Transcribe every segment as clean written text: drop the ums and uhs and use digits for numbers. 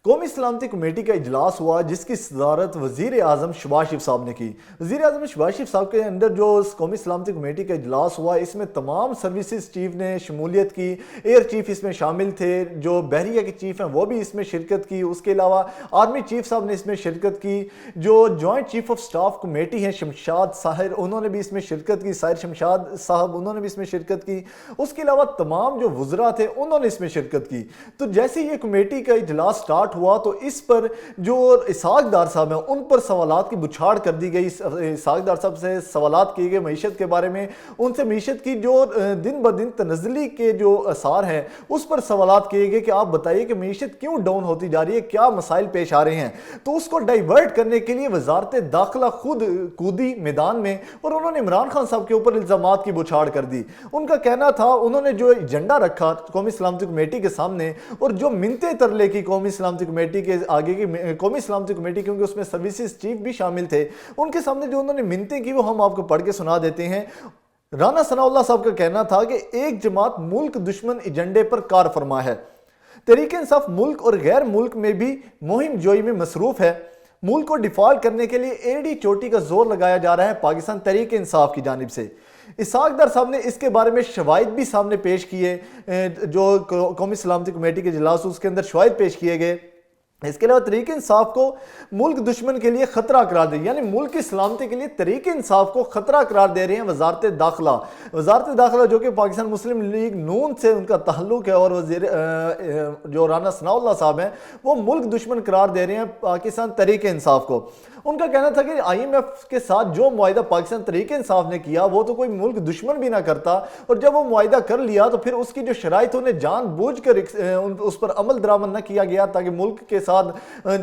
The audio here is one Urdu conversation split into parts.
قومی سلامتی کمیٹی کا اجلاس ہوا جس کی صدارت وزیر اعظم شہباز شریف صاحب نے کی۔ وزیر اعظم شہباز شریف صاحب کے اندر جو قومی سلامتی کمیٹی کا اجلاس ہوا، اس میں تمام سروسز چیف نے شمولیت کی، ایئر چیف اس میں شامل تھے، جو بحریہ کے چیف ہیں وہ بھی اس میں شرکت کی، اس کے علاوہ آرمی چیف صاحب نے اس میں شرکت کی، جو joint chief of staff committee ہیں شمشاد ساحر، انہوں نے بھی اس میں شرکت کی، ساحر شمشاد صاحب انہوں نے بھی اس میں شرکت کی، اس کے علاوہ تمام جو وزراء تھے انہوں نے اس میں شرکت کی۔ تو جیسے یہ کمیٹی کا اجلاس سٹارٹ ہوا تو اس پر جو اسحاق ڈار صاحب ہیں ان پر سوالات کی بچھاڑ کر دی گئی۔ اسحاق ڈار صاحب سے سوالات کیے گئے معیشت کے بارے میں، ان سے معیشت کی جو دن بدن تنزلی کے جو اثار ہیں اس پر سوالات کیے گئے کہ آپ بتائیے کہ معیشت کیوں ڈاؤن ہوتی جا رہی ہے، کیا مسائل پیش آ رہے ہیں۔ تو اس کو ڈائیورٹ کرنے کے لیے وزارت داخلہ خود کودی میدان میں اور انہوں نے عمران خان صاحب کے اوپر الزامات کی بچھاڑ کر دی۔ ان کا کہنا تھا، انہوں نے جو ایجنڈا رکھا قومی سلامتی کمیٹی کے سامنے اور جو منتیں ترلے کی قومی سلامتی کمیٹی کے آگے کی قومی سلامتی کمیٹی، کیونکہ اس میں سروسز چیف بھی شامل تھے، ان کے سامنے جو انہوں نے منتیں کی وہ ہم آپ کو پڑھ کے سنا دیتے ہیں۔ رانا ثناء اللہ صاحب کا کہنا تھا کہ ایک جماعت ملک دشمن ایجنڈے پر کار فرما ہے، تحریک انصاف ملک اور غیر ملک میں بھی مہم جوئی میں مصروف ہے، ملک کو ڈیفالٹ کرنے کے لیے ایڑی چوٹی کا زور لگایا جا رہا ہے پاکستان تحریک انصاف کی جانب سے۔ اسحاق ڈار صاحب نے اس کے بارے میں شواہد بھی سامنے پیش کیے، جو قومی سلامتی کمیٹی کے اجلاس اس کے اندر شواہد پیش کیے گئے۔ اس کے علاوہ تحریک انصاف کو ملک دشمن کے لیے خطرہ قرار دے، یعنی ملک کی سلامتی کے لیے تحریک انصاف کو خطرہ قرار دے رہے ہیں وزارت داخلہ جو کہ پاکستان مسلم لیگ نون سے ان کا تعلق ہے، اور وزیر جو رانا ثناء اللہ صاحب ہیں وہ ملک دشمن قرار دے رہے ہیں پاکستان تحریک انصاف کو۔ ان کا کہنا تھا کہ آئی ایم ایف کے ساتھ جو معاہدہ پاکستان تحریک انصاف نے کیا وہ تو کوئی ملک دشمن بھی نہ کرتا، اور جب وہ معاہدہ کر لیا تو پھر اس کی جو شرائط انہیں جان بوجھ کر اس پر عمل درآمد نہ کیا گیا تاکہ ملک کے ساتھ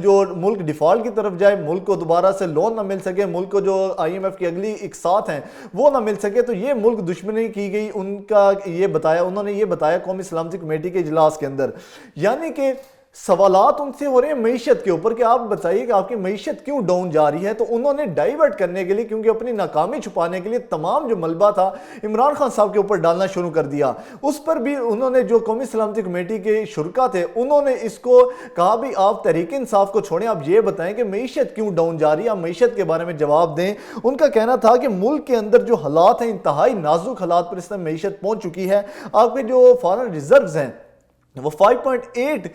جو ملک ڈیفالٹ کی طرف جائے، ملک کو دوبارہ سے لون نہ مل سکے، ملک کو جو آئی ایم ایف کی اگلی اقساط ہیں وہ نہ مل سکے، تو یہ ملک دشمنی کی گئی۔ انہوں نے یہ بتایا قومی سلامتی کمیٹی کے اجلاس کے اندر، یعنی کہ سوالات ان سے ہو رہے ہیں معیشت کے اوپر کہ آپ بتائیے کہ آپ کی معیشت کیوں ڈاؤن جا رہی ہے۔ تو انہوں نے ڈائیورٹ کرنے کے لیے، کیونکہ اپنی ناکامی چھپانے کے لیے تمام جو ملبہ تھا عمران خان صاحب کے اوپر ڈالنا شروع کر دیا۔ اس پر بھی انہوں نے جو قومی سلامتی کمیٹی کے شرکا تھے انہوں نے اس کو کہا بھی آپ تحریک انصاف کو چھوڑیں، آپ یہ بتائیں کہ معیشت کیوں ڈاؤن جا رہی ہے، آپ معیشت کے بارے میں جواب دیں۔ ان کا کہنا تھا کہ ملک کے اندر جو حالات ہیں انتہائی نازک حالات پر اس میں معیشت پہنچ چکی ہے، آپ کے جو فارن ریزروز ہیں وہ 5.8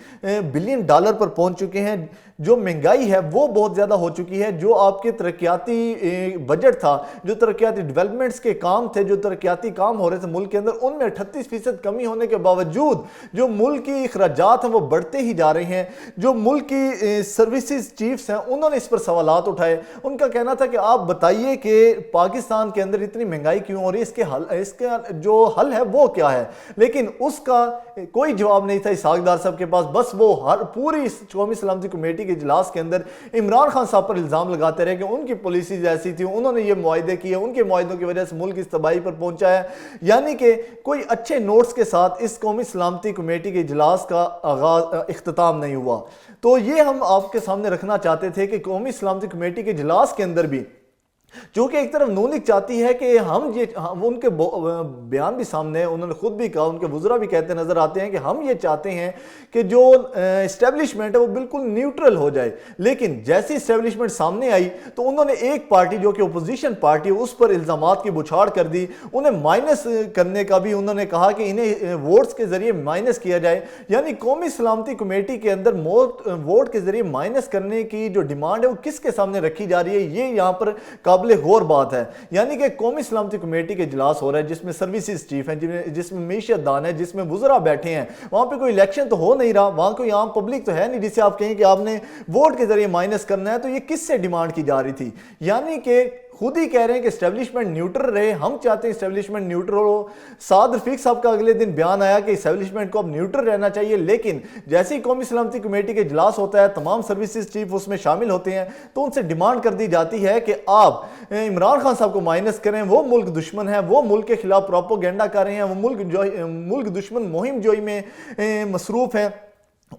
بلین ڈالر پر پہنچ چکے ہیں، جو مہنگائی ہے وہ بہت زیادہ ہو چکی ہے، جو آپ کے ترقیاتی بجٹ تھا، جو ترقیاتی ڈیولپمنٹس کے کام تھے، جو ترقیاتی کام ہو رہے تھے ملک کے اندر، ان میں 38% کمی ہونے کے باوجود جو ملک کی اخراجات ہیں وہ بڑھتے ہی جا رہے ہیں۔ جو ملک کی سروسز چیفز ہیں انہوں نے اس پر سوالات اٹھائے۔ ان کا کہنا تھا کہ آپ بتائیے کہ پاکستان کے اندر اتنی مہنگائی کیوں ہو رہی ہے، اس کا جو حل ہے وہ کیا ہے، لیکن اس کا کوئی جواب نہیں تھا اسحاق ڈار صاحب کے پاس۔ بس وہ پوری قومی سلامتی کمیٹی کے اجلاس کے اندر عمران خان صاحب پر الزام لگاتے رہے کہ ان کی پالیسیز ایسی تھی، انہوں نے یہ معاہدے کیے، ان کے معاہدوں کی وجہ سے ملک اس تباہی پر پہنچا ہے۔ یعنی کہ کوئی اچھے نوٹس کے ساتھ اس قومی سلامتی کمیٹی کے اجلاس کا اختتام نہیں ہوا۔ تو یہ ہم آپ کے سامنے رکھنا چاہتے تھے کہ قومی سلامتی کمیٹی کے اجلاس کے اندر بھی چونکہ ایک طرف نون لیگ چاہتی ہے کہ ان کے بیان بھی سامنے ہیں، انہوں نے خود بھی کہا، ان کے وزراء بھی کہتے نظر آتے ہیں کہ ہم یہ چاہتے ہیں کہ جو اسٹیبلشمنٹ ہے وہ بالکل نیوٹرل ہو جائے، لیکن جیسی اسٹیبلشمنٹ سامنے آئی تو انہوں نے ایک پارٹی جو کہ اپوزیشن پارٹی اس پر الزامات کی بچھاڑ کر دی، انہیں مائنس کرنے کا بھی انہوں نے کہا کہ انہیں ووٹس کے ذریعے مائنس کیا جائے۔ یعنی قومی سلامتی کمیٹی کے اندر ووٹ کے ذریعے مائنس کرنے کی جو ڈیمانڈ ہے وہ کس کے سامنے رکھی جا رہی ہے، یہ یہاں پر قابل غور بات ہے۔ یعنی کہ قومی سلامتی کمیٹی کے اجلاس ہو رہا ہے جس میں سروسز چیف ہیں، جس میں معیشت دان ہے، جس میں وزراء بیٹھے ہیں، وہاں پہ کوئی الیکشن تو ہو نہیں رہا، وہاں کوئی عام پبلک تو ہے نہیں جسے آپ کہیں کہ آپ نے ووٹ کے ذریعے مائنس کرنا ہے، تو یہ کس سے ڈیمانڈ کی جا رہی تھی؟ یعنی کہ خود ہی کہہ رہے ہیں کہ اسٹیبلشمنٹ نیوٹرل رہے، ہم چاہتے ہیں اسٹیبلشمنٹ نیوٹرل ہو۔ سعد رفیق صاحب کا اگلے دن بیان آیا کہ اسٹیبلشمنٹ کو اب نیوٹرل رہنا چاہیے، لیکن جیسے ہی قومی سلامتی کمیٹی کے اجلاس ہوتا ہے تمام سروسز چیف اس میں شامل ہوتے ہیں تو ان سے ڈیمانڈ کر دی جاتی ہے کہ آپ عمران خان صاحب کو مائنس کریں، وہ ملک دشمن ہے، وہ ملک کے خلاف پروپیگنڈا کر رہے ہیں، وہ ملک دشمن مہم جوئی میں مصروف ہیں۔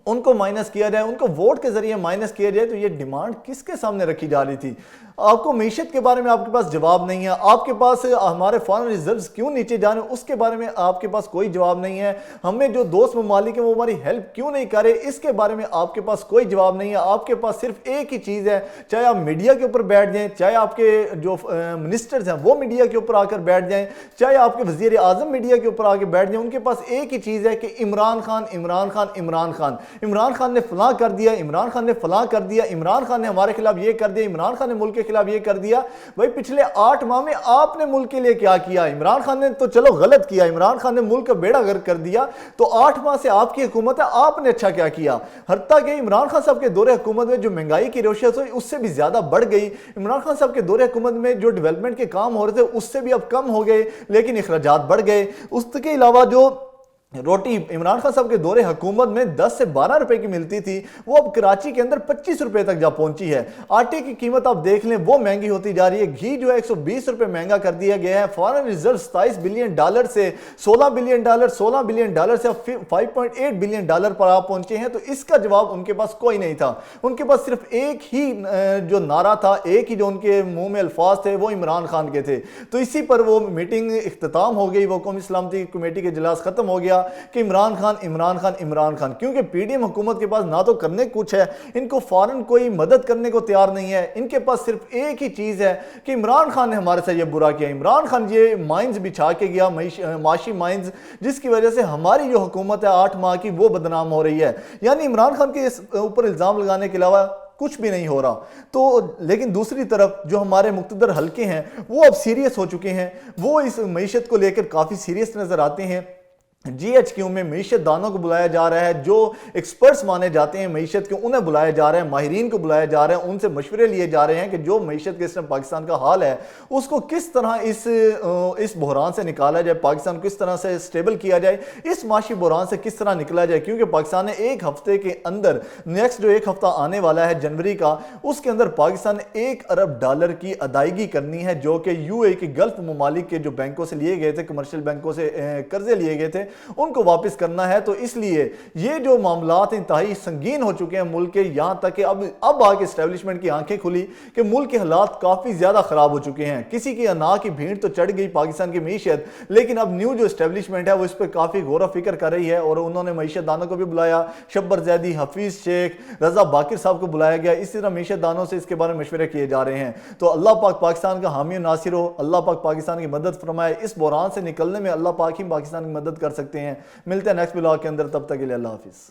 ان کو مائنس کیا جائے, ان کو ووٹ کے ذریعے مائنس کیا جائے, تو یہ ڈیمانڈ کس کے سامنے رکھی جا رہی تھی؟ آپ کو معیشت کے بارے میں آپ کے پاس جواب نہیں ہے, آپ کے پاس ہمارے فارن ریزروز کیوں نیچے جانے اس کے بارے میں آپ کے پاس کوئی جواب نہیں ہے, ہمیں جو دوست ممالک ہیں وہ ہماری ہیلپ کیوں نہیں کرے اس کے بارے میں آپ کے پاس کوئی جواب نہیں ہے. آپ کے پاس صرف ایک ہی چیز ہے, چاہے آپ میڈیا کے اوپر بیٹھ جائیں, چاہے آپ کے جو منسٹرز ہیں وہ میڈیا کے اوپر آ کر بیٹھ جائیں, چاہے آپ کے وزیر اعظم میڈیا کے اوپر آ کے بیٹھ جائیں, ان کے پاس ایک ہی چیز ہے کہ عمران خان عمران خان عمران خان, عمران خان نے فلاں کر دیا, عمران خان نے فلاں کر دیا, عمران خان نے ہمارے خلاف یہ کر دیا, عمران خان نے ملک کے خلاف یہ کر دیا. بھائی پچھلے 8 ماہ میں آپ نے ملک کے لیے کیا کیا؟ عمران خان نے تو چلو غلط کیا, عمران خان نے ملک کا بیڑا غرق کر دیا, تو 8 ماہ سے آپ کی حکومت ہے, آپ نے اچھا کیا کیا؟ حتیٰ کہ عمران خان صاحب کے دور حکومت میں جو مہنگائی کی روشت ہوئی اس سے بھی زیادہ بڑھ گئی, عمران خان صاحب کے دور حکومت میں جو ڈیولپمنٹ کے کام ہو رہے تھے اس سے بھی اب کم ہو گئے, لیکن اخراجات بڑھ گئے. اس کے علاوہ جو روٹی عمران خان صاحب کے دور حکومت میں 10 سے 12 روپے کی ملتی تھی وہ اب کراچی کے اندر 25 روپے تک جا پہنچی ہے. آٹے کی قیمت آپ دیکھ لیں وہ مہنگی ہوتی جا رہی ہے, گھی جو ہے 120 روپے مہنگا کر دیا گیا ہے, فارن ریزرو 27 بلین ڈالر سے 16 بلین ڈالر سے 5.8 بلین ڈالر پر آپ پہنچے ہیں. تو اس کا جواب ان کے پاس کوئی نہیں تھا, ان کے پاس صرف ایک ہی جو نعرہ تھا, ایک ہی جو ان کے منہ میں الفاظ تھے وہ عمران خان کے تھے. تو اسی پر وہ میٹنگ اختتام ہو گئی, وہ قومی سلامتی کمیٹی کے اجلاس ختم ہو گیا کہ عمران خان عمران خان عمران خان, کیونکہ پی ڈی ایم حکومت کے پاس نہ تو کرنے کچھ ہے, ان کو فارن کوئی مدد کرنے کو تیار نہیں ہے, ان کے پاس صرف ایک ہی چیز ہے کہ عمران خان نے ہمارے ساتھ یہ برا کیا, عمران خان یہ مائنز بچھا کے گیا, معاشی مائنز, جس کی وجہ سے ہماری جو حکومت ہے 8 ماہ کی وہ بدنام ہو رہی ہے. یعنی عمران خان کے اس اوپر الزام لگانے کے علاوہ کچھ بھی نہیں ہو رہا. تو لیکن دوسری طرف جو ہمارے مقتدر حلقے ہیں وہ اب سیریس ہو چکے ہیں, وہ اس معیشت کو لے کر کافی سیریس نظر آتے ہیں. جی ایچ کیو میں معیشت دانوں کو بلایا جا رہا ہے, جو ایکسپرٹس مانے جاتے ہیں معیشت کے انہیں بلایا جا رہا ہے, ماہرین کو بلایا جا رہا ہے, ان سے مشورے لیے جا رہے ہیں کہ جو معیشت کے اس میں پاکستان کا حال ہے اس کو کس طرح اس بحران سے نکالا جائے, پاکستان کو کس طرح سے سٹیبل کیا جائے, اس معاشی بحران سے کس طرح نکلا جائے. کیونکہ پاکستان نے ایک ہفتے کے اندر, نیکسٹ جو ایک ہفتہ آنے والا ہے جنوری کا, اس کے اندر پاکستان نے $1 ارب کی ادائیگی کرنی ہے, جو کہ یو اے کے گلف ممالک کے جو بینکوں سے لیے گئے تھے, کمرشل بینکوں سے قرضے لیے گئے تھے, ان کو واپس کرنا ہے. تو اس لیے یہ جو معاملات انتہائی سنگین ہو چکے ہیں ملک کے, یہاں تک کہ اب آ کے اسٹیبلشمنٹ کی آنکھیں کھلی کہ ملک کے حالات کافی زیادہ خراب ہو چکے ہیں. کسی کی انا کی بھیڑ تو چڑھ گئی پاکستان کی معیشت, لیکن اب نیو جو اسٹیبلشمنٹ ہے وہ اس پہ کافی غور و فکر کر رہی ہے, اور انہوں نے معیشت دانوں کو بھی بلایا, شبر زیدی, حفیظ شیخ, رضا باقر صاحب کو بلایا گیا. اسی طرح معیشت دانوں سے اس کے بارے میں مشورے کیے جا رہے ہیں. تو اللہ پاک پاکستان کا حامی و ناصر ہو, اللہ پاک پاکستان کی مدد فرمائے. اس بحران سے نکلنے میں اللہ پاک ہی پاکستان کی مدد کر سکتے ہیں. ملتے ہیں نیکسٹ بلاگ کے اندر, تب تک کے لیے اللہ حافظ.